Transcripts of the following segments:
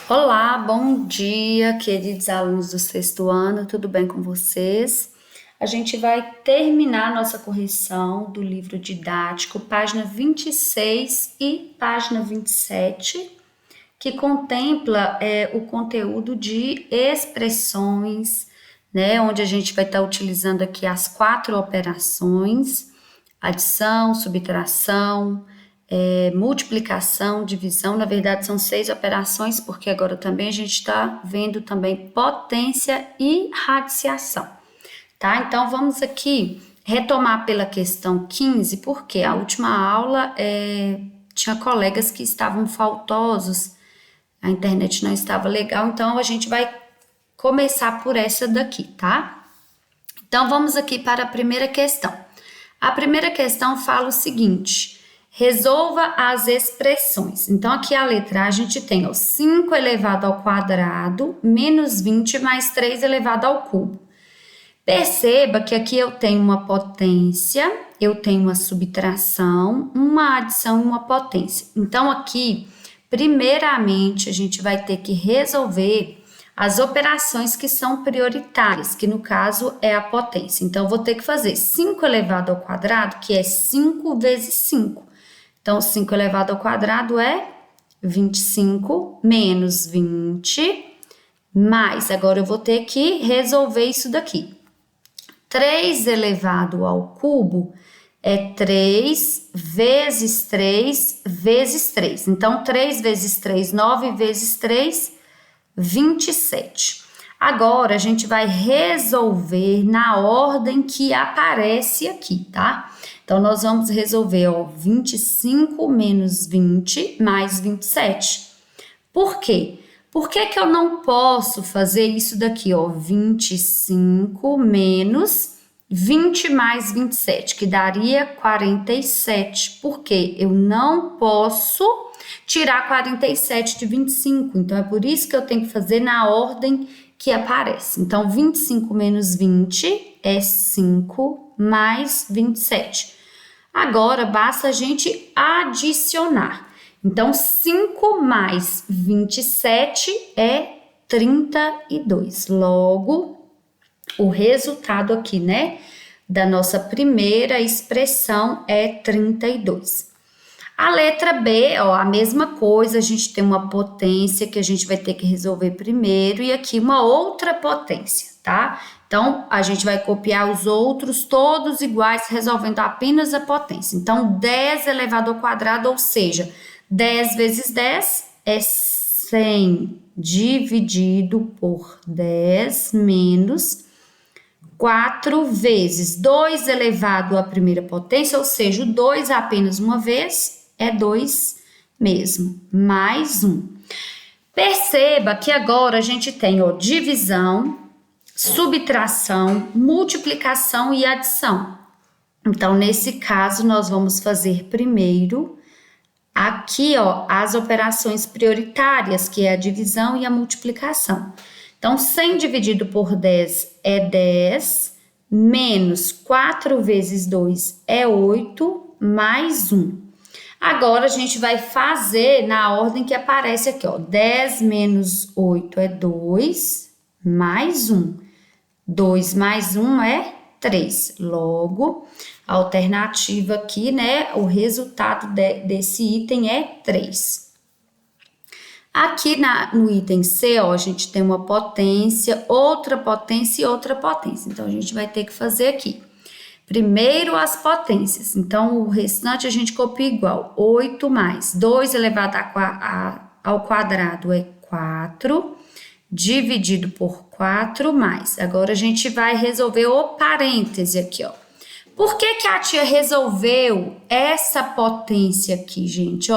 Olá, bom dia, queridos alunos do sexto ano, tudo bem com vocês? A gente vai terminar nossa correção do livro didático, página 26 e página 27, que contempla o conteúdo de expressões, né? Onde a gente vai estar utilizando aqui as 4 operações: adição, subtração, multiplicação, divisão. Na verdade, são 6 operações, porque agora também a gente está vendo também potência e radiciação, tá? Então, vamos aqui retomar pela questão 15, porque a última aula tinha colegas que estavam faltosos, a internet não estava legal, então a gente vai começar por essa daqui, tá? Então, vamos aqui para a primeira questão. A primeira questão fala o seguinte: resolva as expressões. Então, aqui a letra A, a gente tem 5 elevado ao quadrado menos 20 mais 3 elevado ao cubo. Perceba que aqui eu tenho uma potência, eu tenho uma subtração, uma adição e uma potência. Então, aqui, primeiramente, a gente vai ter que resolver as operações que são prioritárias, que no caso é a potência. Então, eu vou ter que fazer 5 elevado ao quadrado, que é 5 vezes 5. Então, 5 elevado ao quadrado é 25 menos 20, mais, agora eu vou ter que resolver isso daqui. 3 elevado ao cubo é 3 vezes 3 vezes 3. Então, 3 vezes 3, 9 vezes 3, 27. Agora, a gente vai resolver na ordem que aparece aqui, tá? Então, nós vamos resolver, 25 menos 20 mais 27. Por quê? Por que que eu não posso fazer isso daqui, 25 menos 20 mais 27, que daria 47. Porque eu não posso tirar 47 de 25. Então, é por isso que eu tenho que fazer na ordem que aparece. Então, 25 menos 20 é 5 mais 27. Agora, basta a gente adicionar. Então, 5 mais 27 é 32. Logo, o resultado aqui, né, da nossa primeira expressão é 32. A letra B, a mesma coisa, a gente tem uma potência que a gente vai ter que resolver primeiro e aqui uma outra potência, tá? Então, a gente vai copiar os outros todos iguais, resolvendo apenas a potência. Então, 10 elevado ao quadrado, ou seja, 10 vezes 10 é 100 dividido por 10 menos 4 vezes 2 elevado à primeira potência, ou seja, o 2 apenas uma vez é 2 mesmo, mais 1. Perceba que agora a gente tem divisão, subtração, multiplicação e adição. Então, nesse caso, nós vamos fazer primeiro aqui, as operações prioritárias, que é a divisão e a multiplicação. Então, 100 dividido por 10 é 10, menos 4 vezes 2 é 8, mais 1. Agora, a gente vai fazer na ordem que aparece aqui, 10 menos 8 é 2, mais 1. 2 mais 1 é 3. Logo, a alternativa aqui, né, o resultado desse item é 3. Aqui no item C, a gente tem uma potência, outra potência e outra potência. Então, a gente vai ter que fazer aqui. Primeiro as potências. Então, o restante a gente copia igual. 8 mais 2 elevado ao quadrado é 4, dividido por 4 mais. Agora, a gente vai resolver o parêntese aqui, Por que que a tia resolveu essa potência aqui, gente,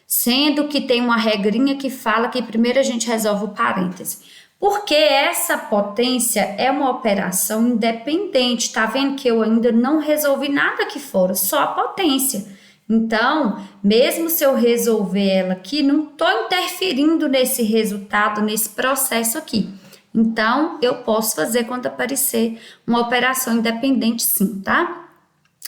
Sendo que tem uma regrinha que fala que primeiro a gente resolve o parêntese. Porque essa potência é uma operação independente. Tá vendo que eu ainda não resolvi nada aqui fora, só a potência. Então, mesmo se eu resolver ela aqui, não estou interferindo nesse resultado, nesse processo aqui. Então, eu posso fazer quando aparecer uma operação independente sim, tá?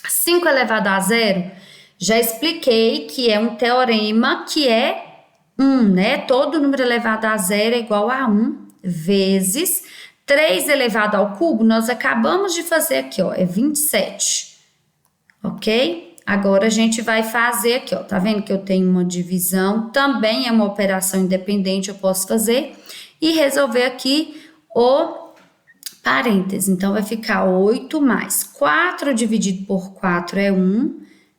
5 elevado a zero, já expliquei que é um teorema que é 1, né? Todo número elevado a zero é igual a 1, vezes 3 elevado ao cubo, nós acabamos de fazer aqui, ó, é 27, ok? Agora a gente vai fazer aqui, ó, tá vendo que eu tenho uma divisão, também é uma operação independente, eu posso fazer, e resolver aqui o parênteses. Então, vai ficar 8 mais 4 dividido por 4 é 1,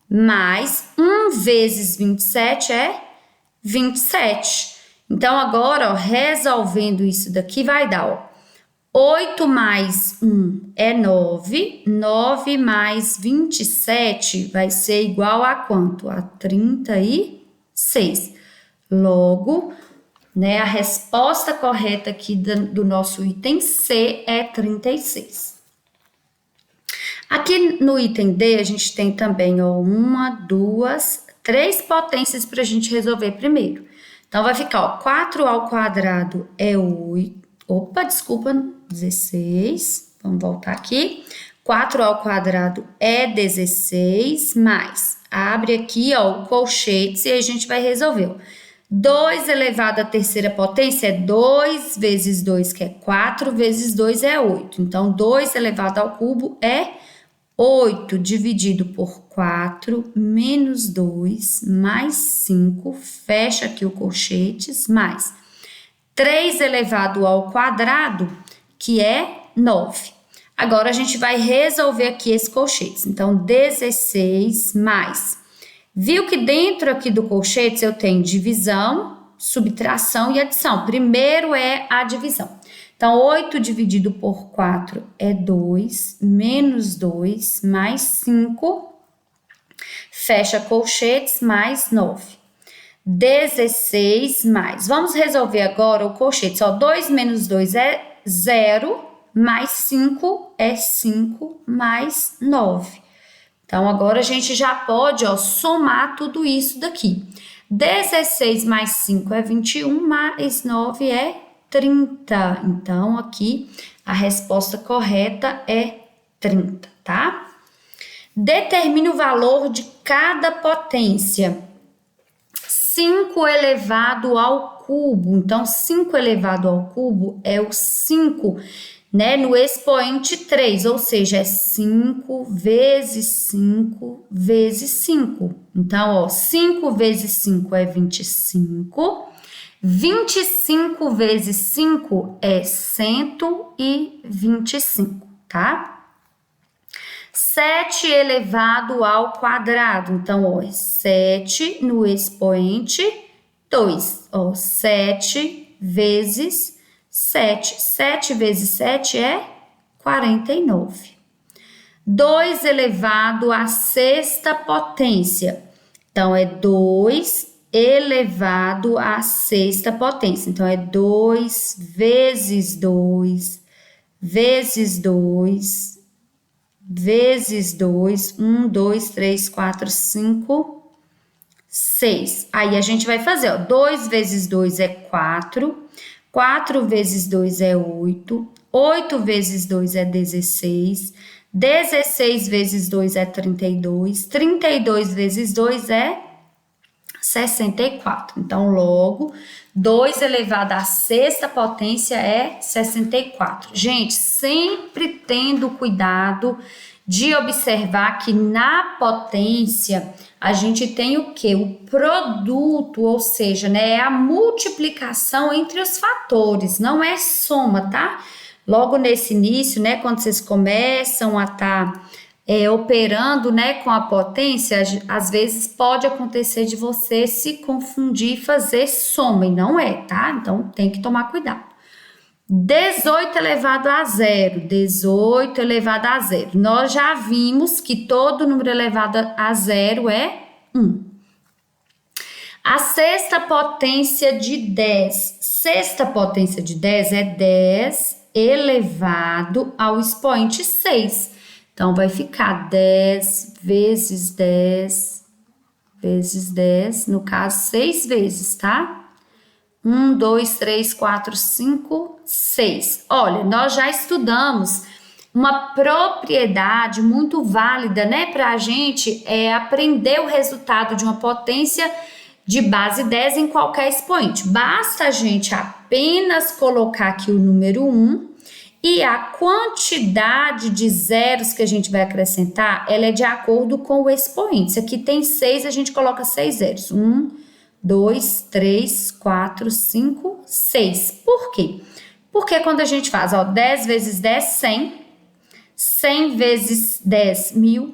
mais 1 vezes 27 é 27. Então, agora, ó, resolvendo isso daqui, vai dar, ó, 8 mais 1 é 9, 9 mais 27 vai ser igual a quanto? A 36. Logo, né, a resposta correta aqui do nosso item C é 36. Aqui no item D, a gente tem também, ó, 1, 2, 3 potências para a gente resolver primeiro. Então, vai ficar, ó, 4 ao quadrado é 8. Opa, desculpa, 16. Vamos voltar aqui. 4 ao quadrado é 16, mais. Abre aqui, ó, o colchetes e a gente vai resolver. 2 elevado à terceira potência é 2 vezes 2, que é 4, vezes 2 é 8. Então, 2 elevado ao cubo é 8 dividido por 4, menos 2, mais 5, fecha aqui o colchetes, mais 3 elevado ao quadrado, que é 9. Agora, a gente vai resolver aqui esse colchetes. Então, 16 mais. Viu que dentro aqui do colchetes eu tenho divisão, subtração e adição. Primeiro é a divisão. Então, 8 dividido por 4 é 2, menos 2, mais 5, fecha colchetes, mais 9. 16 mais. Vamos resolver agora o colchete. Só 2 menos 2 é 0, mais 5 é 5, mais 9. Então, agora a gente já pode, ó, somar tudo isso daqui. 16 mais 5 é 21, mais 9 é 30. Então, aqui a resposta correta é 30, tá? Determine o valor de cada potência. 5 elevado ao cubo. Então, 5 elevado ao cubo é o 5, né, no expoente 3, ou seja, é 5 vezes 5 vezes 5. Então, ó, 5 vezes 5 é 25. 25 vezes 5 é 125, tá? 7 elevado ao quadrado. Então, ó, 7 no expoente 2. Ó, 7 vezes 7. 7 vezes 7 é 49. 2 elevado à sexta potência. Então, é 2 elevado à sexta potência. Então, é 2 vezes 2 vezes 2 vezes 2, 1, 2, 3, 4, 5, 6. Aí a gente vai fazer, ó, 2 vezes 2 é 4, 4 vezes 2 é 8, 8 vezes 2 é 16, 16 vezes 2 é 32, 32 vezes 2 é 64. Então, logo, 2 elevado à sexta potência é 64. Gente, sempre tendo cuidado de observar que na potência a gente tem o quê? O produto, ou seja, né, é a multiplicação entre os fatores, não é soma, tá? Logo nesse início, né, quando vocês começam a estar operando, né, com a potência, às vezes pode acontecer de você se confundir e fazer soma, e não é, tá? Então, tem que tomar cuidado. 18 elevado a zero, 18 elevado a zero. Nós já vimos que todo número elevado a zero é 1. A sexta potência de 10. Sexta potência de 10 é 10 elevado ao expoente 6. Então, vai ficar 10 vezes 10 vezes 10, no caso, 6 vezes, tá? 1, 2, 3, 4, 5, 6. Olha, nós já estudamos uma propriedade muito válida, né, para a gente aprender o resultado de uma potência de base 10 em qualquer expoente. Basta a gente apenas colocar aqui o número 1 e a quantidade de zeros que a gente vai acrescentar, ela é de acordo com o expoente. Se aqui tem 6, a gente coloca 6 zeros. 1, 2, 3, 4, 5, 6. Por quê? Porque quando a gente faz, 10 vezes 10, 100. 100 vezes 10, 1000.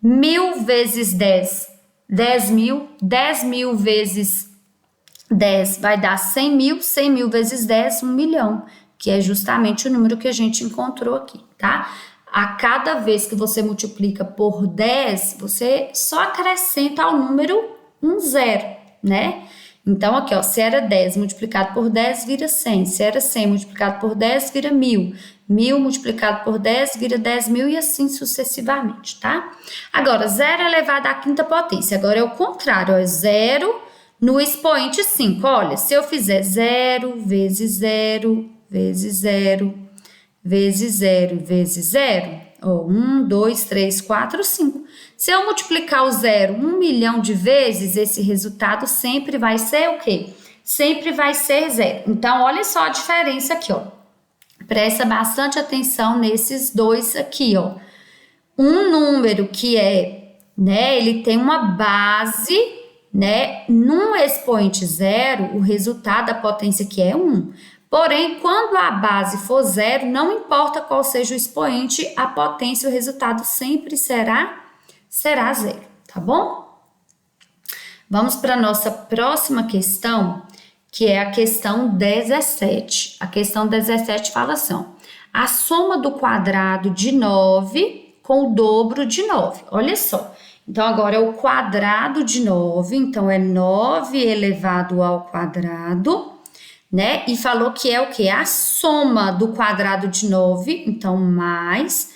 1000 vezes 10, 10 mil. 10 mil vezes 10 vai dar 100 mil. 100 mil vezes 10, 1 milhão. Que é justamente o número que a gente encontrou aqui, tá? A cada vez que você multiplica por 10, você só acrescenta ao número um zero, né? Então, aqui, se era 10 multiplicado por 10, vira 100. Se era 100 multiplicado por 10, vira 1000. 1000 multiplicado por 10, vira 10 mil e assim sucessivamente, tá? Agora, 0 elevado à quinta potência. Agora é o contrário, é 0 no expoente 5. Olha, se eu fizer 0 vezes 0, vezes 0, vezes 0, vezes 0, 1, 2, 3, 4, 5. Se eu multiplicar o 0 1 milhão de vezes, esse resultado sempre vai ser o quê? Sempre vai ser 0. Então, olha só a diferença aqui, Presta bastante atenção nesses dois aqui, Um número que ele tem uma base, num expoente 0, o resultado da potência aqui é 1. Porém, quando a base for 0, não importa qual seja o expoente, a potência, o resultado sempre será 0, tá bom? Vamos para a nossa próxima questão, que é a questão 17. A questão 17 fala assim, a soma do quadrado de 9 com o dobro de 9. Olha só. Então, agora é o quadrado de 9, então é 9 elevado ao quadrado, E falou que é o quê? A soma do quadrado de 9, então, mais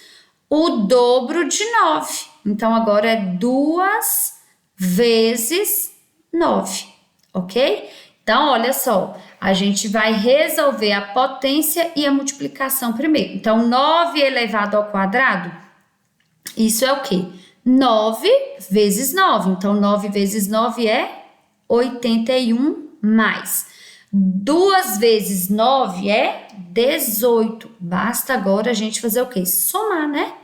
o dobro de 9. Então, agora é 2 vezes 9, ok? Então, olha só, a gente vai resolver a potência e a multiplicação primeiro. Então, 9 elevado ao quadrado, isso é o quê? 9 vezes 9. Então, 9 vezes 9 é 81 mais. 2 vezes 9 é 18. Basta agora a gente fazer o quê? Somar,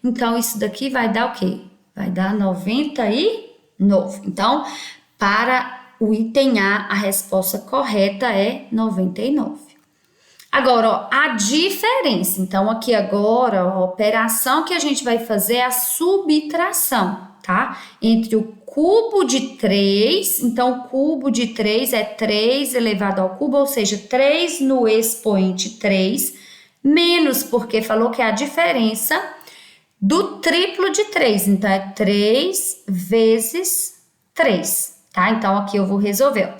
Então, isso daqui vai dar o quê? Vai dar 99. Então, para o item A resposta correta é 99. Agora, a diferença. Então, aqui agora, a operação que a gente vai fazer é a subtração, tá? Entre o cubo de 3, então o cubo de 3 é 3 elevado ao cubo, ou seja, 3 no expoente 3, menos, porque falou que é a diferença do triplo de 3, então é 3 vezes 3, tá? Então, aqui eu vou resolver.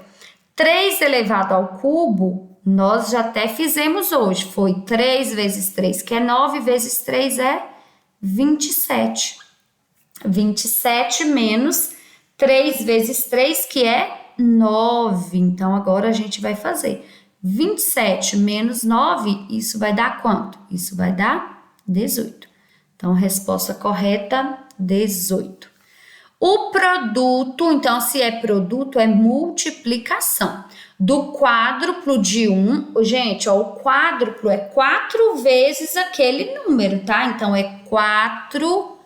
3 elevado ao cubo, nós já até fizemos hoje, foi 3 vezes 3, que é 9, vezes 3 é 27. 27 menos 3 vezes 3, que é 9. Então, agora a gente vai fazer 27 menos 9, isso vai dar quanto? Isso vai dar 18. Então, resposta correta, 18. O produto, então, se é produto, é multiplicação. Do quádruplo de 1, gente, o quádruplo é 4 vezes aquele número, tá? Então, é 4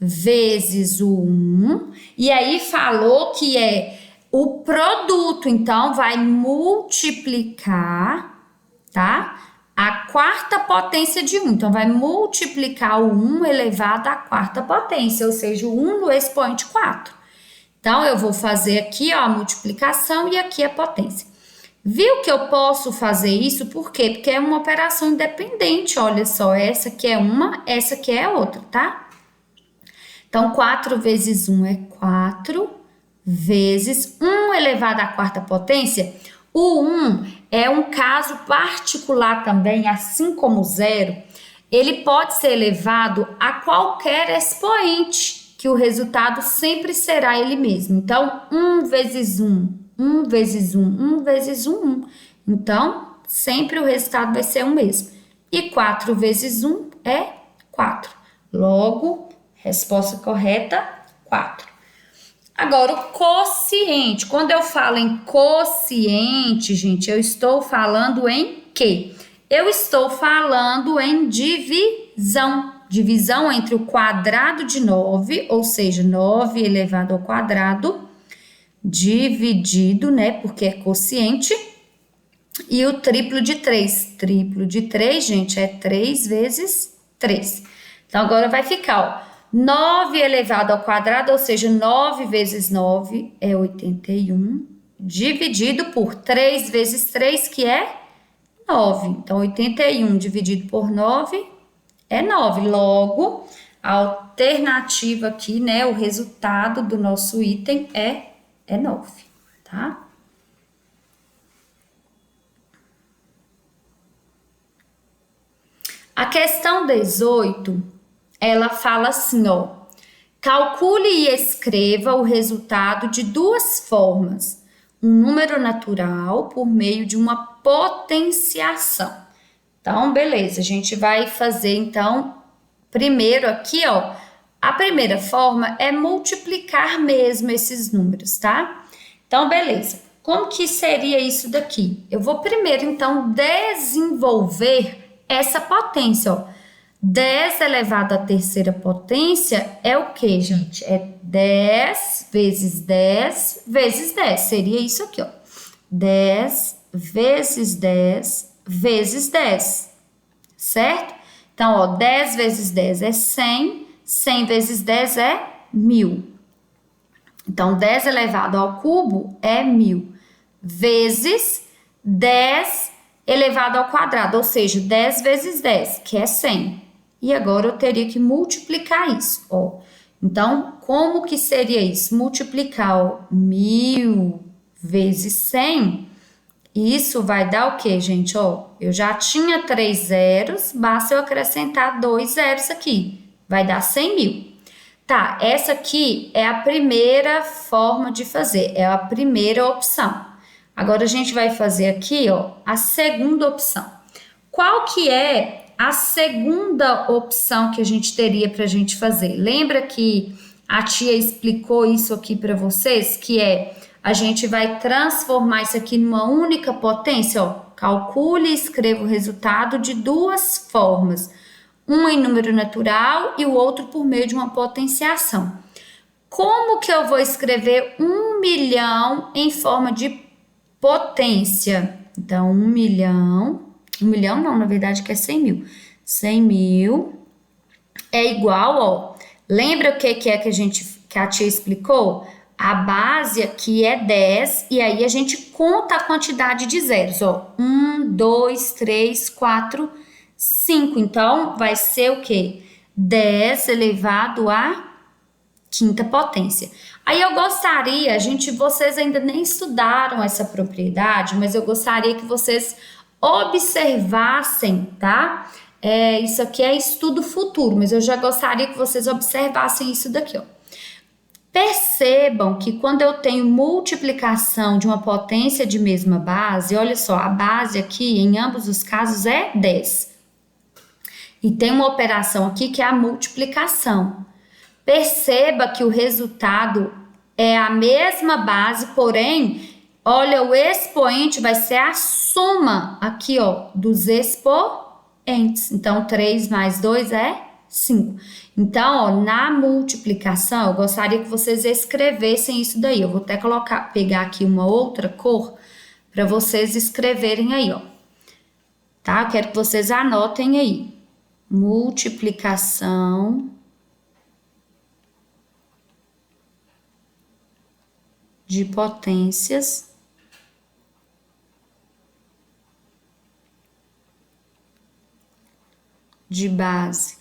vezes o 1. E aí, falou que é o produto, então, vai multiplicar, tá? A quarta potência de 1. Então, vai multiplicar o 1 elevado à quarta potência, ou seja, o 1 no expoente 4. Então, eu vou fazer aqui, a multiplicação e aqui a potência. Viu que eu posso fazer isso? Por quê? Porque é uma operação independente, olha só. Essa aqui é uma, essa aqui é outra, tá? Então, 4 vezes 1 é 4, vezes 1 elevado à quarta potência. O 1 é um caso particular também, assim como o 0, ele pode ser elevado a qualquer expoente, que o resultado sempre será ele mesmo. Então, 1 vezes 1, 1 vezes 1, 1 vezes 1, 1. Então, sempre o resultado vai ser o mesmo. E 4 vezes 1 é 4. Logo, resposta correta, 4. Agora, o quociente. Quando eu falo em quociente, gente, eu estou falando em quê? Eu estou falando em divisão. Divisão entre o quadrado de 9, ou seja, 9 elevado ao quadrado, dividido, né, porque é quociente, e o triplo de 3. Triplo de 3, gente, é 3 vezes 3. Então, agora vai ficar, ó, 9 elevado ao quadrado, ou seja, 9 vezes 9 é 81, dividido por 3 vezes 3, que é 9. Então, 81 dividido por 9 é 9. Logo, a alternativa aqui, né, o resultado do nosso item é 9, tá? A questão 18, ela fala assim, ó, calcule e escreva o resultado de duas formas, um número natural por meio de uma potenciação. Então, beleza, a gente vai fazer, então, primeiro aqui, ó, a primeira forma é multiplicar mesmo esses números, tá? Então, beleza. Como que seria isso daqui? Eu vou primeiro, então, desenvolver essa potência, ó. 10 elevado à terceira potência é o que, gente? É 10 vezes 10 vezes 10. Seria isso aqui, ó. 10 vezes 10 vezes 10, certo? Então, ó, 10 vezes 10 é 100, 100 vezes 10 é 1000. Então, 10 elevado ao cubo é 1000, vezes 10 elevado ao quadrado, ou seja, 10 vezes 10, que é 100. E agora eu teria que multiplicar isso, ó. Então, como que seria isso? Multiplicar, ó, 1000 vezes 100, isso vai dar o quê, gente? Ó, eu já tinha 3 zeros, basta eu acrescentar 2 zeros aqui, vai dar 100 mil. Tá, essa aqui é a primeira forma de fazer, é a primeira opção. Agora, a gente vai fazer aqui, ó, a segunda opção. Qual que é a segunda opção que a gente teria para a gente fazer? Lembra que a tia explicou isso aqui para vocês? Que é, a gente vai transformar isso aqui numa única potência, ó. Calcule e escreva o resultado de duas formas. Um em número natural e o outro por meio de uma potenciação. Como que eu vou escrever 1 milhão em forma de potência? Então, 1 milhão, 1 milhão não, na verdade que é 100 mil. 100 mil é igual, ó, lembra o que é que a tia explicou? A base aqui é 10 e aí a gente conta a quantidade de zeros, ó. 1, 2, 3, 4, 5. Então, vai ser o quê? 10 elevado à quinta potência. Aí eu gostaria, vocês ainda nem estudaram essa propriedade, mas eu gostaria que vocês observassem, tá? Isso aqui é estudo futuro, mas eu já gostaria que vocês observassem isso daqui, ó. Percebam que quando eu tenho multiplicação de uma potência de mesma base, olha só, a base aqui, em ambos os casos, é 10. E tem uma operação aqui que é a multiplicação. Perceba que o resultado é a mesma base, porém, olha, o expoente vai ser a soma aqui, ó, dos expoentes. Então, 3 mais 2 é 5. Então, ó, na multiplicação, eu gostaria que vocês escrevessem isso daí. Eu vou até pegar aqui uma outra cor para vocês escreverem aí, ó. Tá? Eu quero que vocês anotem aí. Multiplicação de potências de base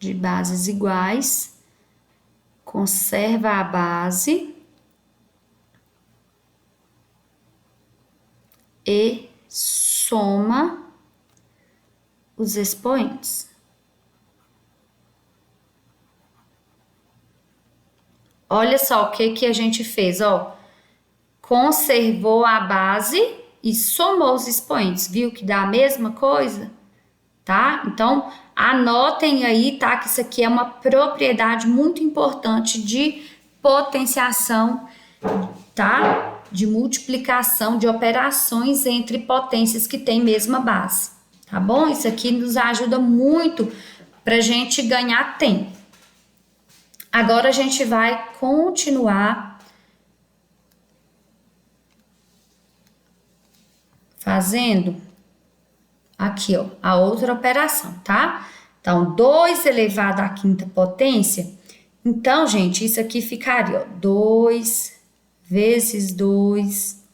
de bases iguais, conserva a base e soma os expoentes. Olha só o que a gente fez, ó. Conservou a base e somou os expoentes. Viu que dá a mesma coisa? tá? Então, anotem aí, tá? Que isso aqui é uma propriedade muito importante de potenciação, tá? De multiplicação de operações entre potências que têm mesma base, tá bom? Isso aqui nos ajuda muito para a gente ganhar tempo. Agora a gente vai continuar fazendo aqui, ó, a outra operação, tá? Então, 2 elevado à quinta potência. Então, gente, isso aqui ficaria, ó, 2 vezes 2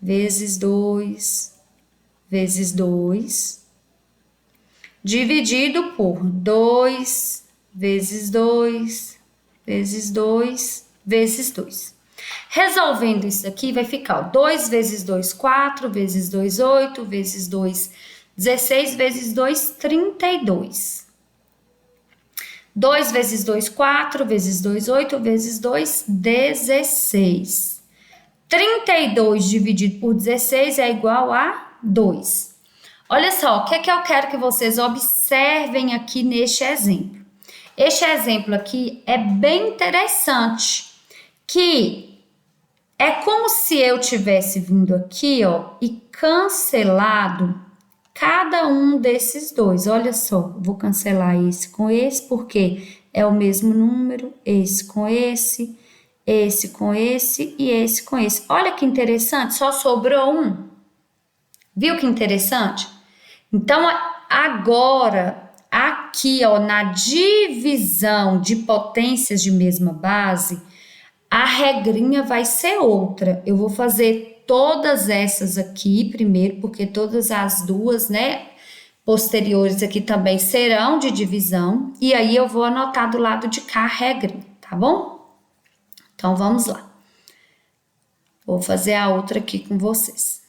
vezes 2 vezes 2, dividido por 2 vezes 2 vezes 2 vezes 2. Resolvendo isso aqui, vai ficar, ó, 2 vezes 2, 4, vezes 2, 8, vezes 2, 16, vezes 2, 32. 2 vezes 2, 4, vezes 2, 8, vezes 2, 16. 32 dividido por 16 é igual a 2. Olha só, o que é que eu quero que vocês observem aqui neste exemplo. Este exemplo aqui é bem interessante, que é como se eu tivesse vindo aqui, ó, e cancelado cada um desses dois. Olha só, vou cancelar esse com esse, porque é o mesmo número, esse com esse com esse e esse com esse. Olha que interessante, só sobrou um. Viu que interessante? Então, agora, aqui, ó, na divisão de potências de mesma base, a regrinha vai ser outra. Eu vou fazer todas essas aqui primeiro, porque todas as duas, né, posteriores aqui também serão de divisão. E aí eu vou anotar do lado de cá a regrinha, tá bom? Então, vamos lá. Vou fazer a outra aqui com vocês.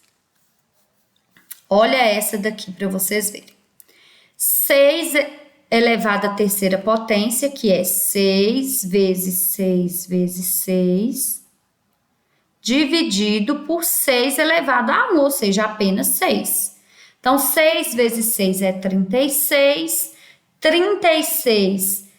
Olha essa daqui para vocês verem. 6 elevado à terceira potência, que é 6 vezes 6 vezes 6, dividido por 6 elevado a 1, ou seja, apenas 6. Então, 6 vezes 6 é 36. 36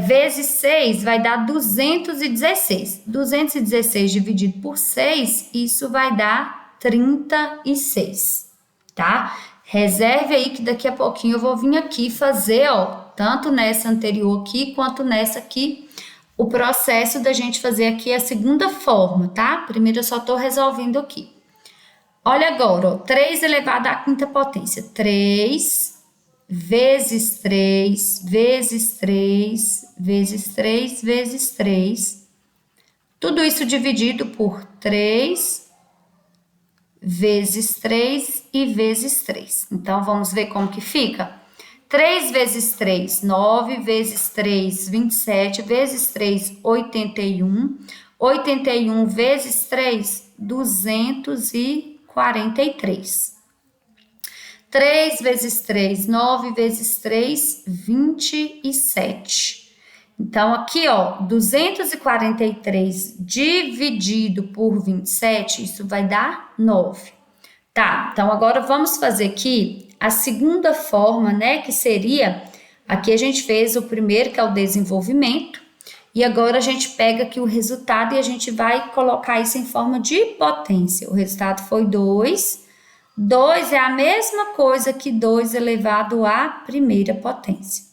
vezes 6 vai dar 216. 216 dividido por 6, isso vai dar 36, tá? Reserve aí que daqui a pouquinho eu vou vir aqui fazer, ó, tanto nessa anterior aqui quanto nessa aqui, o processo da gente fazer aqui a segunda forma, tá? Primeiro eu só tô resolvendo aqui. Olha agora, ó, 3 elevado à quinta potência. 3 vezes 3, vezes 3, vezes 3, vezes 3. Tudo isso dividido por 3, vezes 3 e vezes 3. Então, vamos ver como que fica? 3 vezes 3, 9, vezes 3, 27, vezes 3, 81. 81 vezes 3, 243. 3 vezes 3, 9 vezes 3, 27. Então, aqui, ó, 243 dividido por 27, isso vai dar 9. Tá, então agora vamos fazer aqui a segunda forma, né, que seria, aqui a gente fez o primeiro, que é o desenvolvimento, e agora a gente pega aqui o resultado e a gente vai colocar isso em forma de potência. O resultado foi 2. 2 é a mesma coisa que 2 elevado à primeira potência.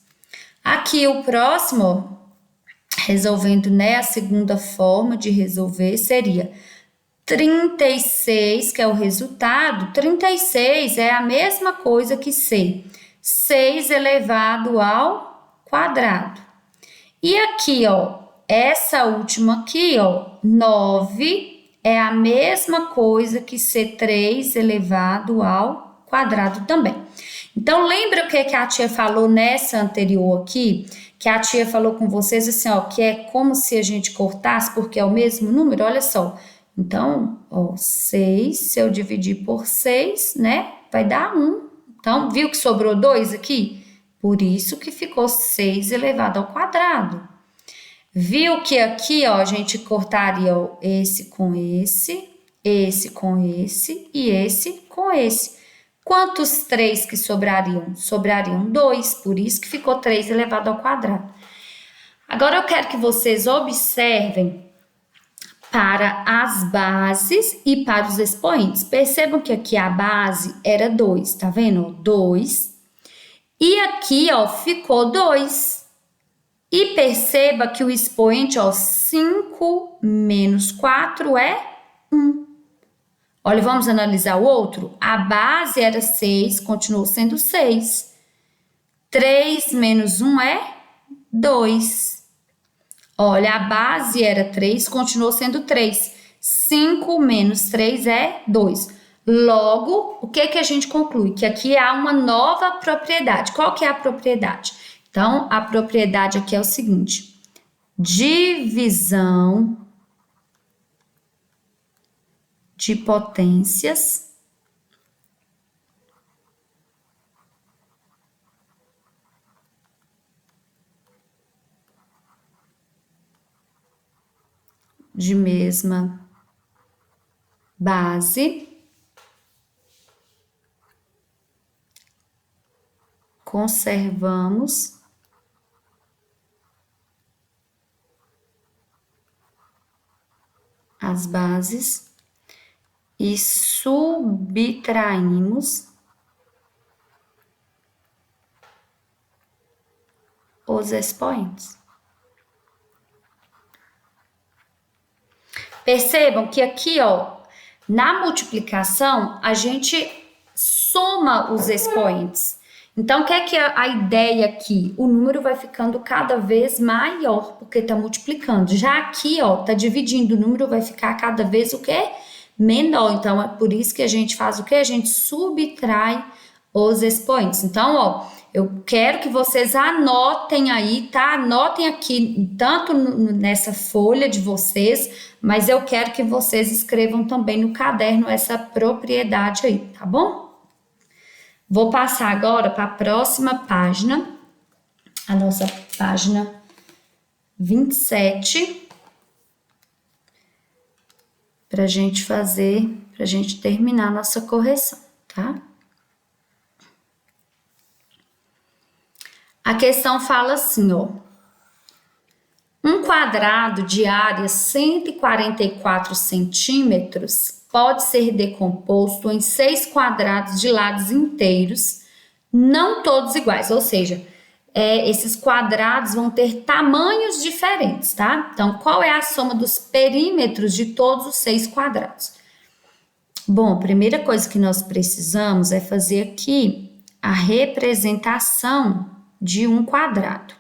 Aqui o próximo, resolvendo, né, a segunda forma de resolver seria 36, que é o resultado. 36 é a mesma coisa que 6 elevado ao quadrado. E aqui, ó, essa última aqui, ó, 9 é a mesma coisa que C3 elevado ao quadrado também. Então, lembra o que a tia falou nessa anterior aqui? Que a tia falou com vocês assim, ó, que é como se a gente cortasse, porque é o mesmo número, olha só. Então, ó, 6, se eu dividir por 6, né, vai dar 1. Então, viu que sobrou 2 aqui? Por isso que ficou 6 elevado ao quadrado. Viu que aqui, ó, a gente cortaria, ó, esse com esse com esse e esse com esse. Quantos 3 que sobrariam? Sobrariam 2, por isso que ficou 3 elevado ao quadrado. Agora eu quero que vocês observem para as bases e para os expoentes. Percebam que aqui a base era 2, tá vendo? 2. E aqui, ó, ficou 2. E perceba que o expoente, ó, 5 menos 4 é 1. Olha, vamos analisar o outro? A base era 6, continuou sendo 6. 3 menos 1 é 2. Olha, a base era 3, continuou sendo 3. 5 menos 3 é 2. Logo, o que que a gente conclui? Que aqui há uma nova propriedade. Qual que é a propriedade? Então, a propriedade aqui é o seguinte: divisão de potências de mesma base conservamos as bases e subtraímos os expoentes. Percebam que aqui, ó, na multiplicação, a gente soma os expoentes. Então, o que é a ideia aqui? O número vai ficando cada vez maior, porque está multiplicando. Já aqui, ó, está dividindo, o número vai ficar cada vez o quê? Menor. Então, é por isso que a gente faz o quê? A gente subtrai os expoentes. Então, ó, eu quero que vocês anotem aí, tá? Anotem aqui, tanto nessa folha de vocês, mas eu quero que vocês escrevam também no caderno essa propriedade aí, tá bom? Vou passar agora para a próxima página, a nossa página 27, para a gente terminar a nossa correção, tá? A questão fala assim, ó. Um quadrado de área 144 centímetros pode ser decomposto em 6 quadrados de lados inteiros, não todos iguais, ou seja, esses quadrados vão ter tamanhos diferentes, tá? Então, qual é a soma dos perímetros de todos os 6 quadrados? Bom, a primeira coisa que nós precisamos é fazer aqui a representação de um quadrado.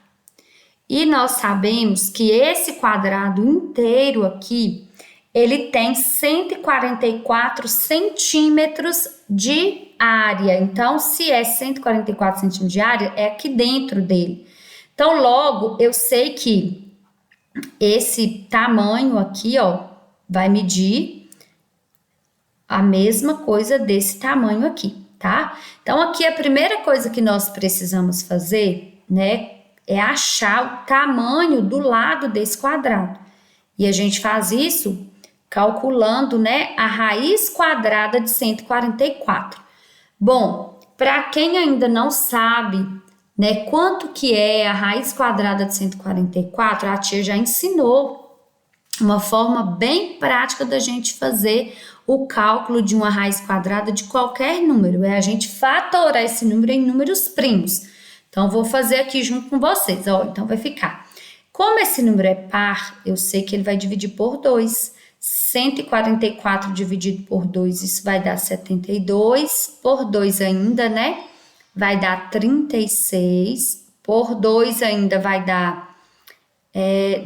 E nós sabemos que esse quadrado inteiro aqui, ele tem 144 centímetros de área. Então, se é 144 centímetros de área, é aqui dentro dele. Então, logo, eu sei que esse tamanho aqui, ó, vai medir a mesma coisa desse tamanho aqui, tá? Então, aqui a primeira coisa que nós precisamos fazer, né, é achar o tamanho do lado desse quadrado. E a gente faz isso calculando, né, a raiz quadrada de 144. Bom, para quem ainda não sabe, né, quanto que é a raiz quadrada de 144, a tia já ensinou uma forma bem prática da gente fazer o cálculo de uma raiz quadrada de qualquer número. É a gente fatorar esse número em números primos. Então, vou fazer aqui junto com vocês, ó. Então, vai ficar. Como esse número é par, eu sei que ele vai dividir por 2. 144 dividido por 2, isso vai dar 72. Por 2 ainda, né? Vai dar 36. Por 2 ainda vai dar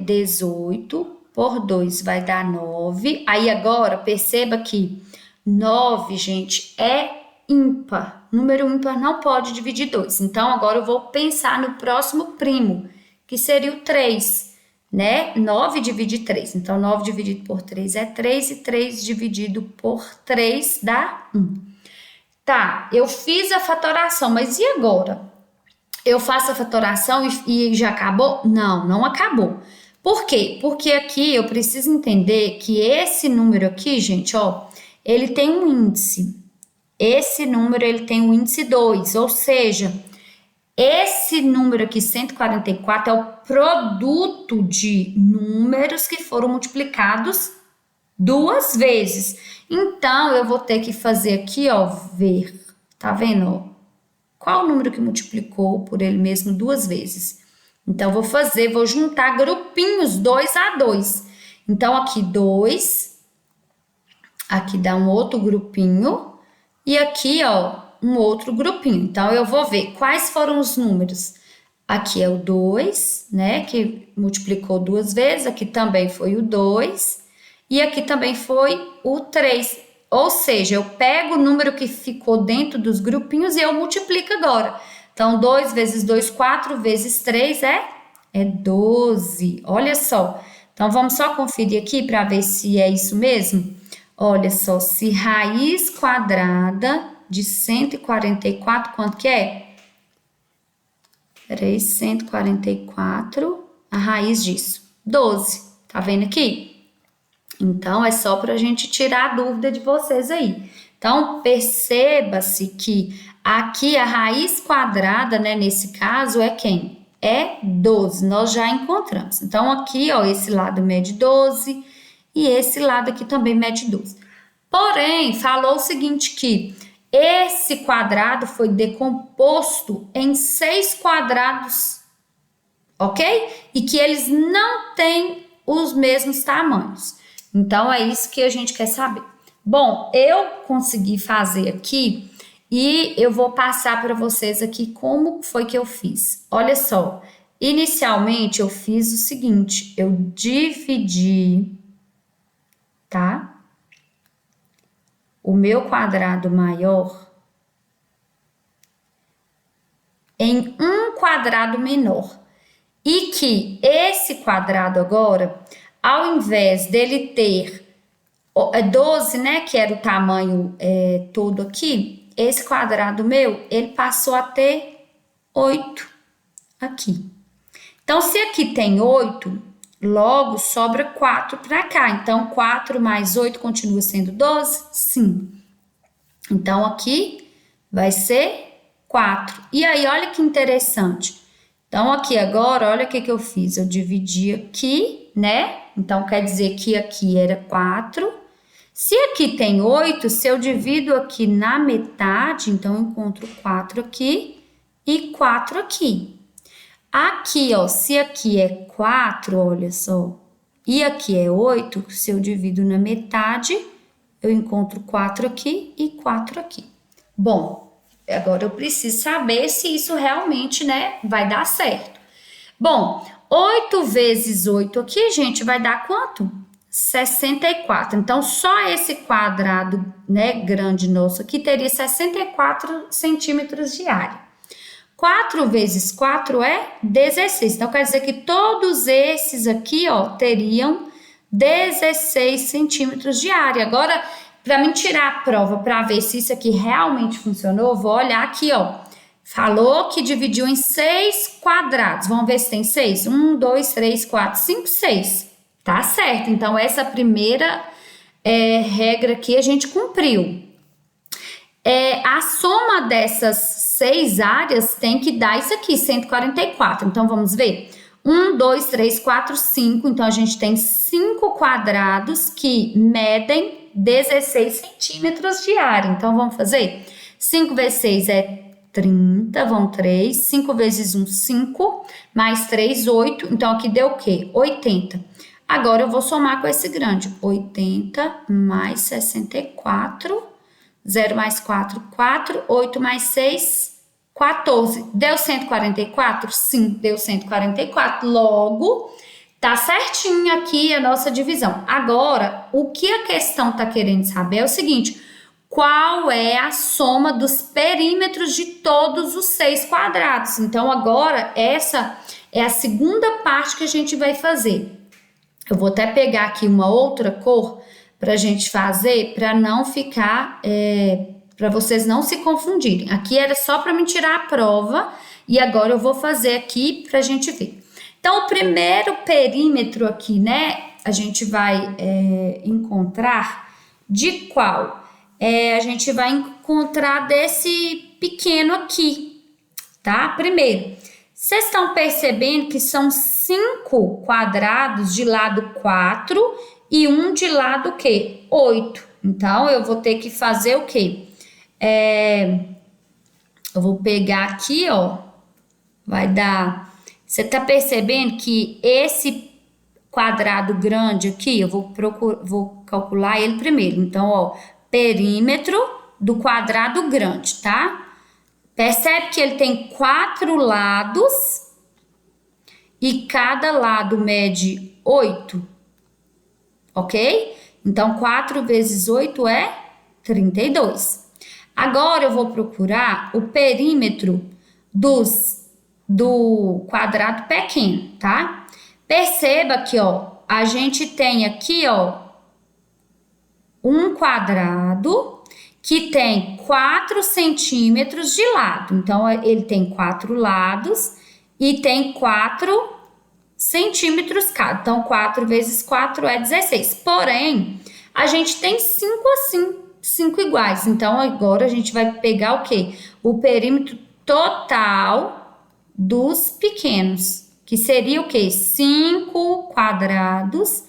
18. Por 2 vai dar 9. Aí, agora, perceba que 9, gente, é ímpar. Número ímpar não pode dividir 2. Então, agora eu vou pensar no próximo primo, que seria o 3, né? 9 divide 3. Então, 9 dividido por 3 é 3 e 3 dividido por 3 dá 1. Tá, eu fiz a fatoração, mas e agora? Eu faço a fatoração e já acabou? Não, não acabou. Por quê? Porque aqui eu preciso entender que esse número aqui, gente, ó, ele tem um índice. esse número ele tem o índice 2, ou seja, esse número aqui, 144, é o produto de números que foram multiplicados 2 vezes. Então, eu vou ter que fazer aqui, ó, ver, tá vendo, ó? Qual o número que multiplicou por ele mesmo 2 vezes? Então, vou juntar grupinhos 2 a 2. Então, aqui 2, aqui dá um outro grupinho, e aqui, ó, um outro grupinho. Então, eu vou ver quais foram os números. Aqui é o 2, né, que multiplicou 2 vezes, aqui também foi o 2, e aqui também foi o 3. Ou seja, eu pego o número que ficou dentro dos grupinhos e eu multiplico agora. Então, 2 vezes 2, 4 vezes 3 é 12. Olha só. Então, vamos só conferir aqui para ver se é isso mesmo. Olha só, se raiz quadrada de 144, quanto que é? Peraí, 144, a raiz disso, 12. Tá vendo aqui? Então, é só para a gente tirar a dúvida de vocês aí. Então, perceba-se que aqui a raiz quadrada, né, nesse caso, é quem? É 12, nós já encontramos. Então, aqui, ó, esse lado mede 12 e esse lado aqui também mede 12. Porém, falou o seguinte que esse quadrado foi decomposto em 6 quadrados, ok? E que eles não têm os mesmos tamanhos. Então, é isso que a gente quer saber. Bom, eu consegui fazer aqui e eu vou passar para vocês aqui como foi que eu fiz. Olha só, inicialmente eu fiz o seguinte, eu dividi, tá? O meu quadrado maior em um quadrado menor. E que esse quadrado agora, ao invés dele ter 12, né, que era o tamanho todo aqui, esse quadrado meu, ele passou a ter 8 aqui. Então, se aqui tem 8, logo sobra 4 para cá. Então, 4 mais 8 continua sendo 12? Sim. Então, aqui vai ser 4. E aí, olha que interessante. Então, aqui agora, olha o que eu fiz. Eu dividi aqui, né? Então, quer dizer que aqui era 4. Se aqui tem 8, se eu divido aqui na metade, então eu encontro 4 aqui e 4 aqui. Aqui, ó, se aqui é 4, olha só, e aqui é 8, se eu divido na metade, eu encontro 4 aqui e 4 aqui. Bom, agora eu preciso saber se isso realmente, né, vai dar certo. Bom, 8 vezes 8 aqui, gente, vai dar quanto? 64. Então, só esse quadrado, né, grande nosso aqui teria 64 centímetros de área. 4 vezes 4 é 16. Então, quer dizer que todos esses aqui, ó, teriam 16 centímetros de área. Agora, para mim tirar a prova para ver se isso aqui realmente funcionou, vou olhar aqui, ó. Falou que dividiu em 6 quadrados. Vamos ver se tem 6? 1, 2, 3, 4, 5, 6. Tá certo. Então, essa primeira regra aqui a gente cumpriu. A soma dessas 6 áreas tem que dar isso aqui, 144. Então, vamos ver. 1, 2, 3, 4, 5. Então, a gente tem 5 quadrados que medem 16 centímetros de área. Então, vamos fazer? 5 vezes 6 é 30, vão 3. 5 vezes 1, 5. Mais 3, 8. Então, aqui deu o quê? 80. Agora, eu vou somar com esse grande. 80 mais 64. 0 mais 4, 4. 8 mais 6, 14. Deu 144? Sim, deu 144. Logo, tá certinho aqui a nossa divisão. Agora, o que a questão tá querendo saber é o seguinte: qual é a soma dos perímetros de todos os 6 quadrados? Então, agora, essa é a segunda parte que a gente vai fazer. Eu vou até pegar aqui uma outra cor para a gente fazer, para não ficar, para vocês não se confundirem. Aqui era só para me tirar a prova e agora eu vou fazer aqui para a gente ver. Então, o primeiro perímetro aqui, né, a gente vai encontrar de qual? a gente vai encontrar desse pequeno aqui, tá? Primeiro, vocês estão percebendo que são 5 quadrados de lado 4 e um de lado o quê? 8. Então, eu vou ter que fazer o quê? Eu vou pegar aqui, ó, vai dar... Você tá percebendo que esse quadrado grande aqui, eu vou calcular ele primeiro. Então, ó, perímetro do quadrado grande, tá? Percebe que ele tem 4 lados e cada lado mede 8, ok? Então, 4 vezes 8 é 32. Agora, eu vou procurar o perímetro do quadrado pequeno, tá? Perceba que, ó, a gente tem aqui, ó, um quadrado que tem 4 centímetros de lado. Então, ele tem 4 lados e tem 4 centímetros cada. Então, 4 vezes 4 é 16. Porém, a gente tem 5 assim, 5 iguais. Então, agora a gente vai pegar o quê? O perímetro total dos pequenos, que seria o quê? 5 quadrados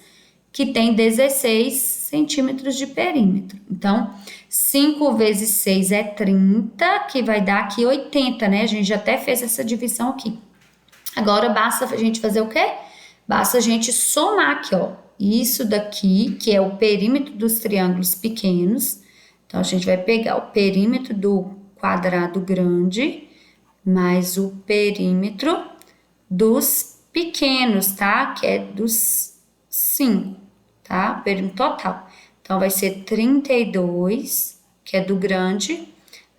que tem 16 centímetros de perímetro. Então, 5 vezes 6 é 30, que vai dar aqui 80, né? A gente já até fez essa divisão aqui. Agora, basta a gente fazer o quê? Basta a gente somar aqui, ó. Isso daqui, que é o perímetro dos triângulos pequenos. Então, a gente vai pegar o perímetro do quadrado grande mais o perímetro dos pequenos, tá? Que é dos 5, tá? O perímetro total. Então, vai ser 32, que é do grande,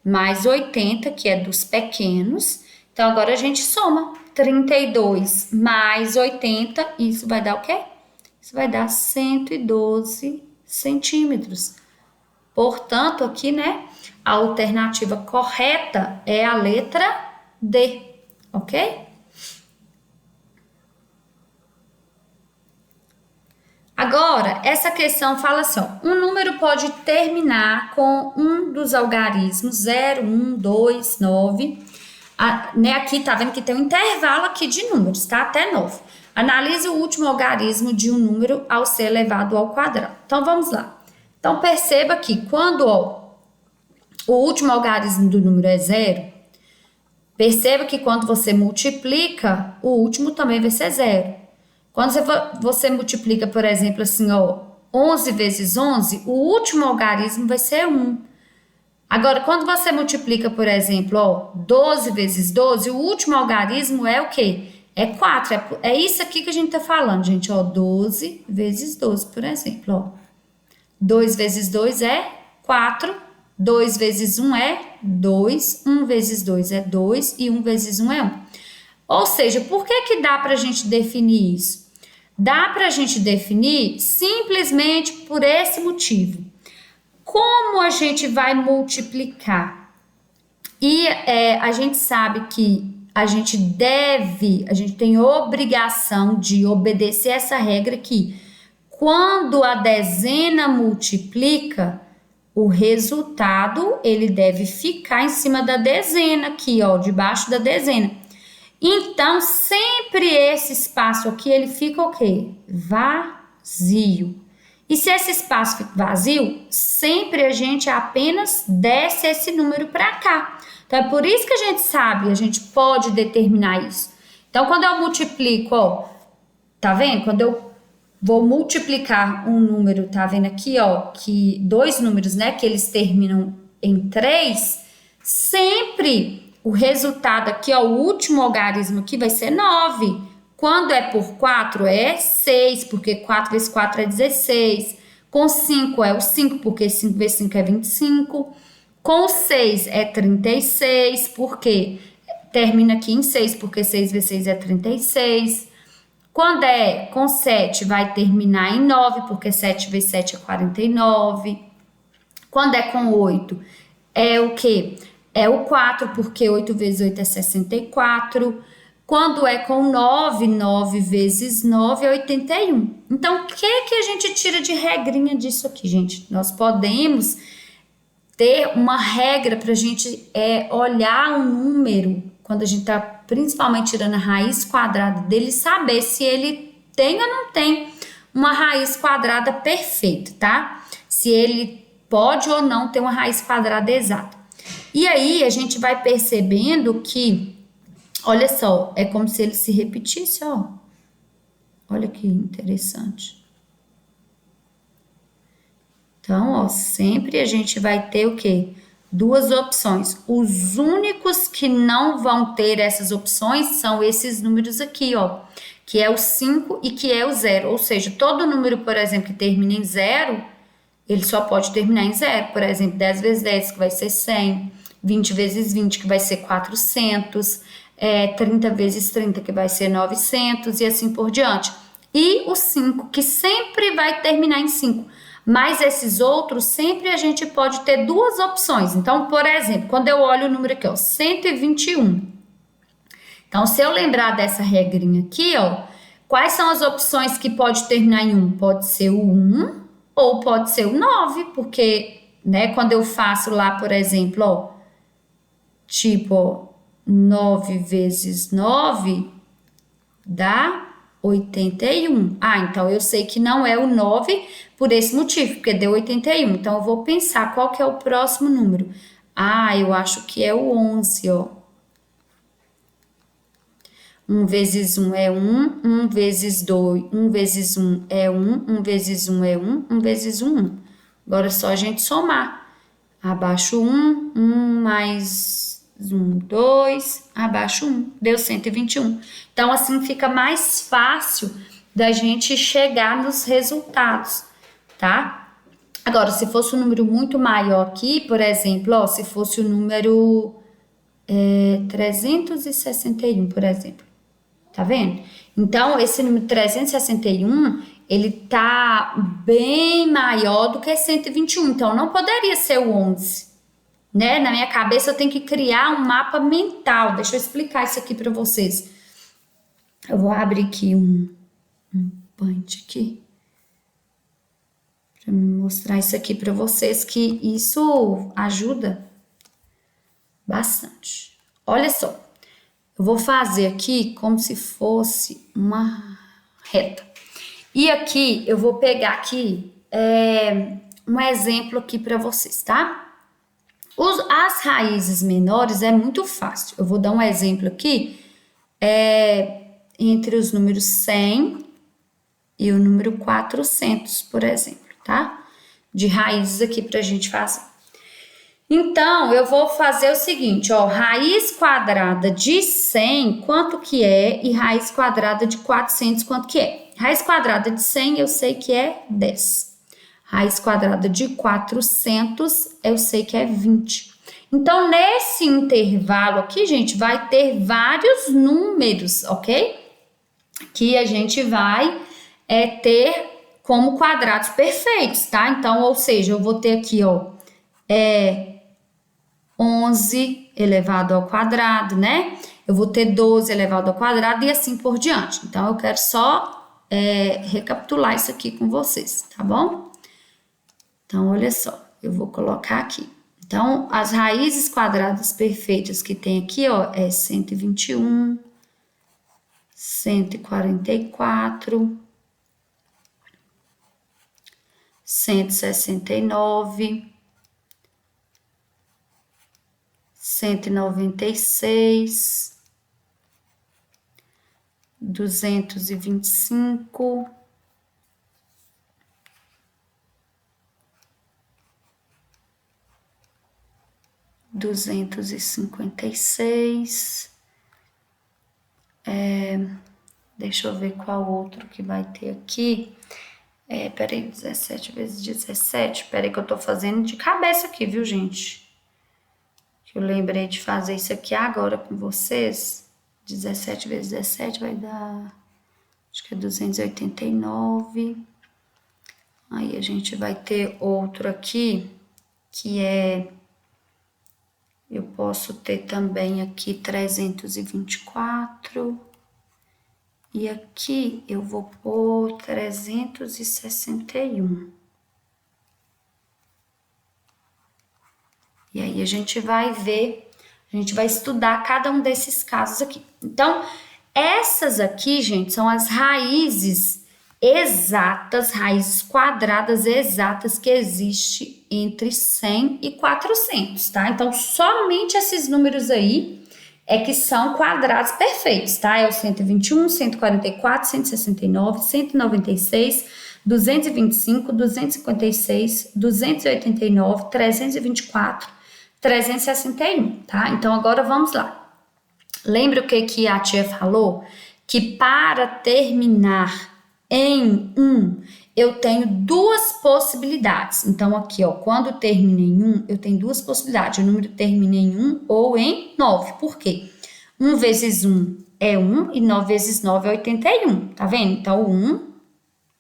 mais 80, que é dos pequenos. Então, agora a gente soma 32 mais 80, isso vai dar o quê? Isso vai dar 112 centímetros. Portanto, aqui, né, a alternativa correta é a letra D, ok? Agora, essa questão fala assim, ó, um número pode terminar com um dos algarismos 0, 1, 2, 9. Né, aqui tá vendo que tem um intervalo aqui de números, tá? Até 9. Analise o último algarismo de um número ao ser elevado ao quadrado. Então, vamos lá. Então, perceba que quando ó, o último algarismo do número é 0, perceba que quando você multiplica, o último também vai ser 0. Quando você multiplica, por exemplo, assim, ó, 11 vezes 11, o último algarismo vai ser 1. Agora, quando você multiplica, por exemplo, ó, 12 vezes 12, o último algarismo é o quê? É 4. É isso aqui que a gente tá falando, gente, ó, 12 vezes 12, por exemplo, ó. 2 vezes 2 é 4, 2 vezes 1 é 2, 1 vezes 2 é 2 e 1 vezes 1 é 1. Ou seja, por que dá pra gente definir isso? Dá pra gente definir simplesmente por esse motivo. Como a gente vai multiplicar? E a gente sabe que a gente tem obrigação de obedecer essa regra aqui. Quando a dezena multiplica, o resultado ele deve ficar em cima da dezena aqui, ó, debaixo da dezena. Então, sempre esse espaço aqui ele fica o quê? Vazio. E se esse espaço fica vazio, sempre a gente apenas desce esse número para cá. Então, é por isso que a gente sabe, a gente pode determinar isso. Então, quando eu multiplico, ó, tá vendo? Quando eu vou multiplicar um número, tá vendo aqui, ó, que 2 números, né, que eles terminam em 3, sempre o resultado aqui, ó, o último algarismo aqui vai ser 9. Quando é por 4 é 6, porque 4 vezes 4 é 16. Com 5 é o 5, porque 5 vezes 5 é 25. Com 6 é 36, porque termina aqui em 6, porque 6 vezes 6 é 36. Quando é com 7, vai terminar em 9, porque 7 vezes 7 é 49. Quando é com 8, é o quê? É o 4, porque 8 vezes 8 é 64. Quando é com 9, 9 vezes 9 é 81. Então, o que a gente tira de regrinha disso aqui, gente? Nós podemos ter uma regra para a gente olhar um número, quando a gente está principalmente tirando a raiz quadrada dele, saber se ele tem ou não tem uma raiz quadrada perfeita, tá? Se ele pode ou não ter uma raiz quadrada exata. E aí a gente vai percebendo que, olha só, é como se ele se repetisse, ó. Olha que interessante. Então, ó, sempre a gente vai ter o quê? Duas opções. Os únicos que não vão ter essas opções são esses números aqui, ó, que é o 5 e que é o 0. Ou seja, todo número, por exemplo, que termina em 0, ele só pode terminar em 0. Por exemplo, 10 vezes 10, que vai ser 100. 20 vezes 20, que vai ser 400. 30 vezes 30, que vai ser 900, e assim por diante. E o 5, que sempre vai terminar em 5. Mas esses outros, sempre a gente pode ter duas opções. Então, por exemplo, quando eu olho o número aqui, ó, 121. Então, se eu lembrar dessa regrinha aqui, ó, quais são as opções que pode terminar em 1? Pode ser o 1 ou pode ser o 9, porque, né, quando eu faço lá, por exemplo, ó, tipo, ó, 9 vezes 9 dá 81. Ah, então eu sei que não é o 9 por esse motivo, porque deu 81. Então eu vou pensar qual que é o próximo número. Ah, eu acho que é o 11, ó. 1 vezes 1 é 1, 1 vezes 2, 1 vezes 1 é 1, 1 vezes 1 é 1, 1 vezes 1, 1. Agora é só a gente somar. Abaixo 1, 1 mais 1, 2, abaixo 1, deu 121. Então, assim fica mais fácil da gente chegar nos resultados, tá? Agora, se fosse um número muito maior aqui, por exemplo, ó, se fosse o número 361, por exemplo. Tá vendo? Então, esse número 361, ele tá bem maior do que 121. Então, não poderia ser o 11, né? Na minha cabeça, eu tenho que criar um mapa mental. Deixa eu explicar isso aqui para vocês. Eu vou abrir aqui um punch aqui para me mostrar isso aqui para vocês, que isso ajuda bastante. Olha só. Eu vou fazer aqui como se fosse uma reta. E aqui eu vou pegar aqui um exemplo aqui para vocês, tá? As raízes menores é muito fácil. Eu vou dar um exemplo aqui entre os números 100 e o número 400, por exemplo, tá? De raízes aqui pra gente fazer. Então, eu vou fazer o seguinte, ó, raiz quadrada de 100, quanto que é? E raiz quadrada de 400, quanto que é? Raiz quadrada de 100, eu sei que é 10. Raiz quadrada de 400, eu sei que é 20. Então, nesse intervalo aqui, gente, vai ter vários números, ok? Que a gente vai ter como quadrados perfeitos, tá? Então, ou seja, eu vou ter aqui, ó, 11 elevado ao quadrado, né? Eu vou ter 12 elevado ao quadrado e assim por diante. Então, eu quero só recapitular isso aqui com vocês, tá bom? Então, olha só, eu vou colocar aqui. Então, as raízes quadradas perfeitas que tem aqui, ó, é 121, 144, 169, 196, 225, 256, deixa eu ver qual outro que vai ter aqui. Peraí, 17 vezes 17, peraí que eu tô fazendo de cabeça aqui, viu, gente? Eu lembrei de fazer isso aqui agora com vocês. 17 vezes 17 vai dar, acho que é 289. Aí a gente vai ter outro aqui, que eu posso ter também aqui 324. E aqui eu vou pôr 361. E aí a gente vai ver, a gente vai estudar cada um desses casos aqui. Então, essas aqui, gente, são as raízes exatas, raízes quadradas exatas que existe entre 100 e 400, tá? Então, somente esses números aí é que são quadrados perfeitos, tá? É o 121, 144, 169, 196, 225, 256, 289, 324, 361, tá? Então, agora vamos lá. Lembra o que a tia falou? Que para terminar em 1, eu tenho duas possibilidades. Então, aqui, ó, quando termina em 1, eu tenho duas possibilidades. O número termina em 1 ou em 9. Por quê? 1 vezes 1 é 1 e 9 vezes 9 é 81. Tá vendo? Então, o 1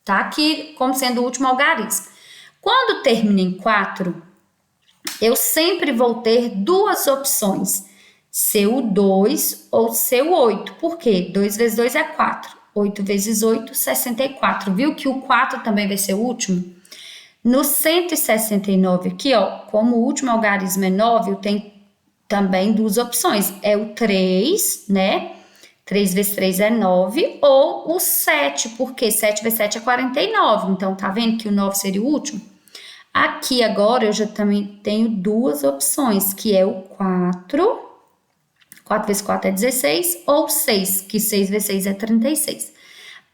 tá aqui como sendo o último algarismo. Quando termina em 4, eu sempre vou ter duas opções. Ser o 2 ou ser o 8. Por quê? 2 vezes 2 é 4. 8 vezes 8, 64. Viu que o 4 também vai ser o último? No 169 aqui, ó, como o último algarismo é 9, eu tenho também duas opções. É o 3, né? 3 vezes 3 é 9. Ou o 7, porque 7 vezes 7 é 49. Então, tá vendo que o 9 seria o último? Aqui agora eu já também tenho duas opções, que é o 4. 4 vezes 4 é 16, ou 6, que 6 vezes 6 é 36.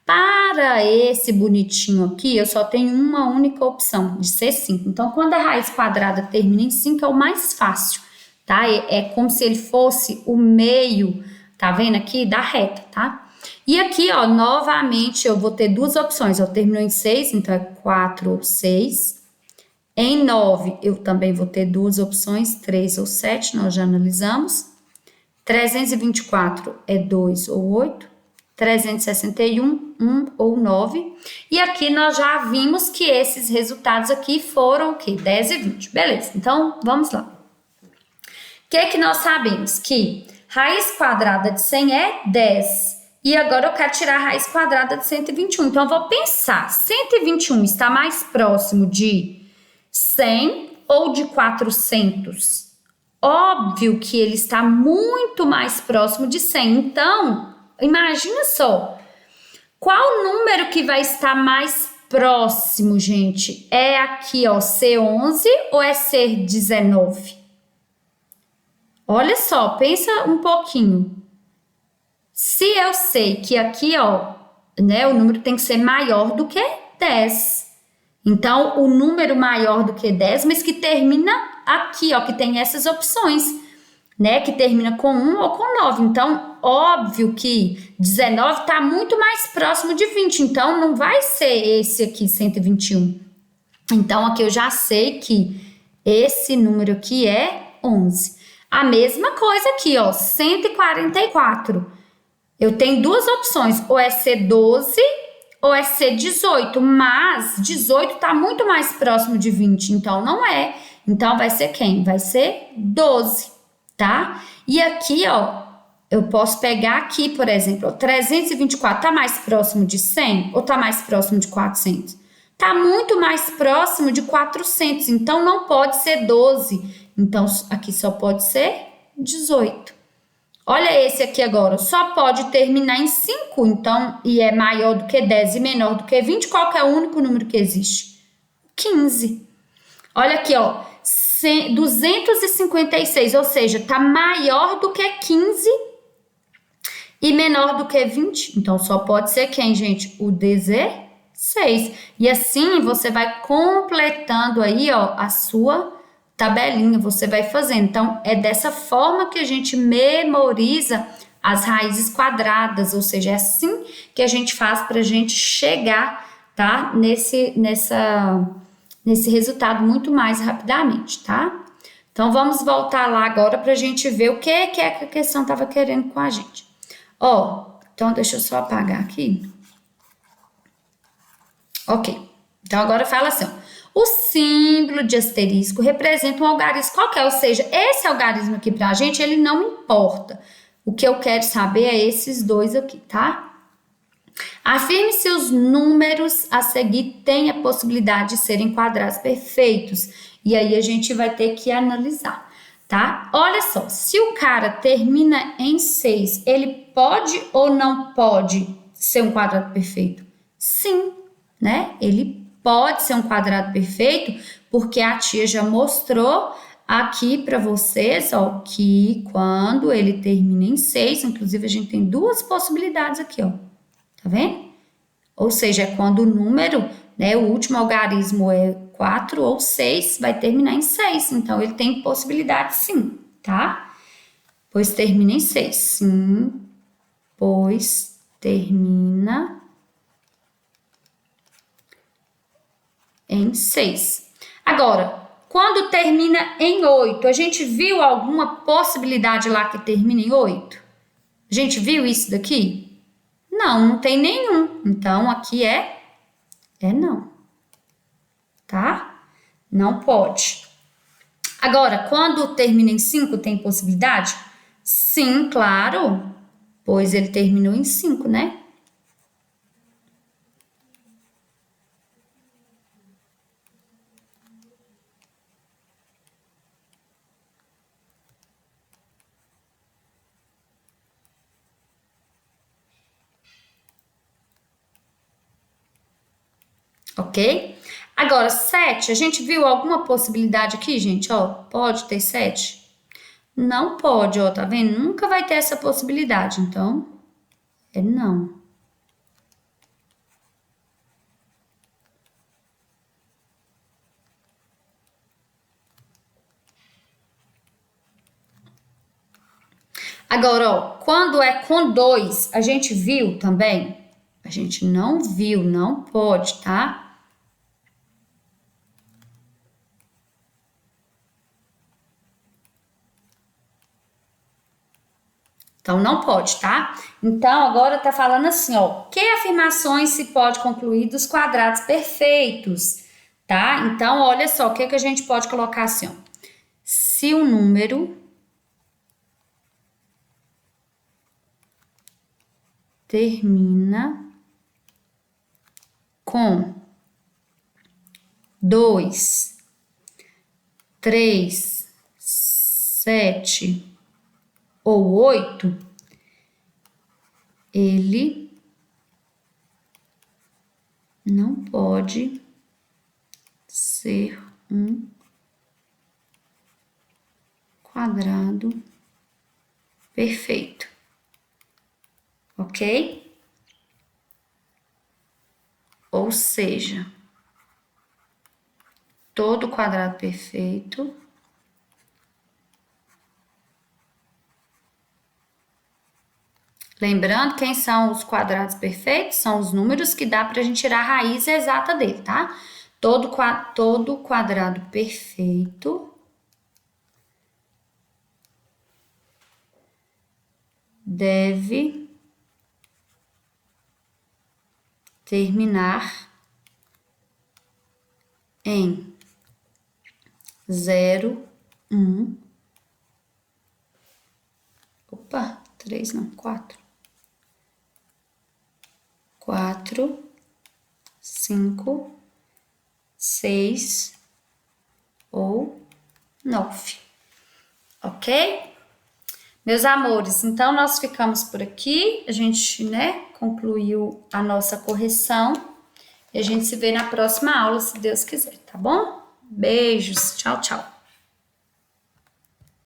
Para esse bonitinho aqui, eu só tenho uma única opção, de ser 5. Então, quando a raiz quadrada termina em 5, é o mais fácil, tá? É como se ele fosse o meio, tá vendo aqui? Da reta, tá? E aqui, ó, novamente, eu vou ter duas opções. Ó, terminou em 6, então é 4 ou 6. Em 9, eu também vou ter duas opções, 3 ou 7, nós já analisamos. 324 é 2 ou 8, 361, 1 ou 9. E aqui nós já vimos que esses resultados aqui foram o quê? 10 e 20. Beleza, então vamos lá. O que nós sabemos? Que raiz quadrada de 100 é 10. E agora eu quero tirar a raiz quadrada de 121. Então eu vou pensar, 121 está mais próximo de 100 ou de 400? Óbvio que ele está muito mais próximo de 100. Então, imagina só. Qual número que vai estar mais próximo, gente? É aqui, ó, C11 ou é C19? Olha só, pensa um pouquinho. Se eu sei que aqui, ó, né, o número tem que ser maior do que 10. Então, o número maior do que 10, mas que termina aqui, ó, que tem essas opções, né? Que termina com 1 ou com 9. Então, óbvio que 19 está muito mais próximo de 20. Então, não vai ser esse aqui, 121. Então, aqui eu já sei que esse número aqui é 11. A mesma coisa aqui, ó, 144. Eu tenho duas opções, ou é ser 12 ou é ser 18, mas 18 está muito mais próximo de 20, então não é. Então vai ser quem? Vai ser 12, tá? E aqui, ó, eu posso pegar aqui, por exemplo, 324 está mais próximo de 100 ou está mais próximo de 400? Está muito mais próximo de 400, então não pode ser 12. Então aqui só pode ser 18. Olha esse aqui agora, só pode terminar em 5, então, e é maior do que 10 e menor do que 20, qual que é o único número que existe? 15. Olha aqui, ó, 256, ou seja, tá maior do que 15 e menor do que 20. Então, só pode ser quem, gente? O 16. E assim, você vai completando aí, ó, a sua tabelinha, você vai fazendo. Então, é dessa forma que a gente memoriza as raízes quadradas, ou seja, é assim que a gente faz para a gente chegar, tá? Nesse resultado muito mais rapidamente, tá? Então, vamos voltar lá agora para a gente ver o que é que a questão estava querendo com a gente. Ó, então deixa eu só apagar aqui. Ok, então agora fala assim, ó. O símbolo de asterisco representa um algarismo qualquer, ou seja, esse algarismo aqui pra gente, ele não importa. O que eu quero saber é esses dois aqui, tá? Afirme se os números a seguir têm a possibilidade de serem quadrados perfeitos. E aí a gente vai ter que analisar. tá? Olha só, se o cara termina em 6, ele pode ou não pode ser um quadrado perfeito? Sim, né? Ele pode ser um quadrado perfeito, porque a tia já mostrou aqui para vocês, ó, que quando ele termina em 6, inclusive a gente tem duas possibilidades aqui, ó. Tá vendo? Ou seja, é quando o número, né, o último algarismo é 4 ou 6, vai terminar em 6. Então, ele tem possibilidade sim, tá? Pois termina em 6. Sim, pois termina em 6. Agora, quando termina em 8, a gente viu alguma possibilidade lá que termina em 8? A gente viu isso daqui? Não, não tem nenhum. Então, aqui é não, tá? Não pode. Agora, quando termina em 5, tem possibilidade? Sim, claro, pois ele terminou em 5, né? Ok? Agora, 7, a gente viu alguma possibilidade aqui, gente? Ó, pode ter 7? Não pode, ó, tá vendo? Nunca vai ter essa possibilidade, então é não. Agora, ó, quando é com 2, a gente viu também? A gente não viu, não pode, tá? Então, não pode, tá? Então, agora tá falando assim, ó, que afirmações se pode concluir dos quadrados perfeitos, tá? Então, olha só, o que a gente pode colocar assim, ó. Se o número termina com 2, 3, 7 ou 8, ele não pode ser um quadrado perfeito, ok? Ou seja, todo quadrado perfeito lembrando, quem são os quadrados perfeitos? São os números que dá para a gente tirar a raiz exata dele, tá? Todo quadrado perfeito deve terminar em 0, 1. Opa, 3 não, 4. 4, 5, 6 ou 9. Ok? Meus amores, então nós ficamos por aqui. A gente, né, concluiu a nossa correção. E a gente se vê na próxima aula, se Deus quiser, tá bom? Beijos, tchau, tchau.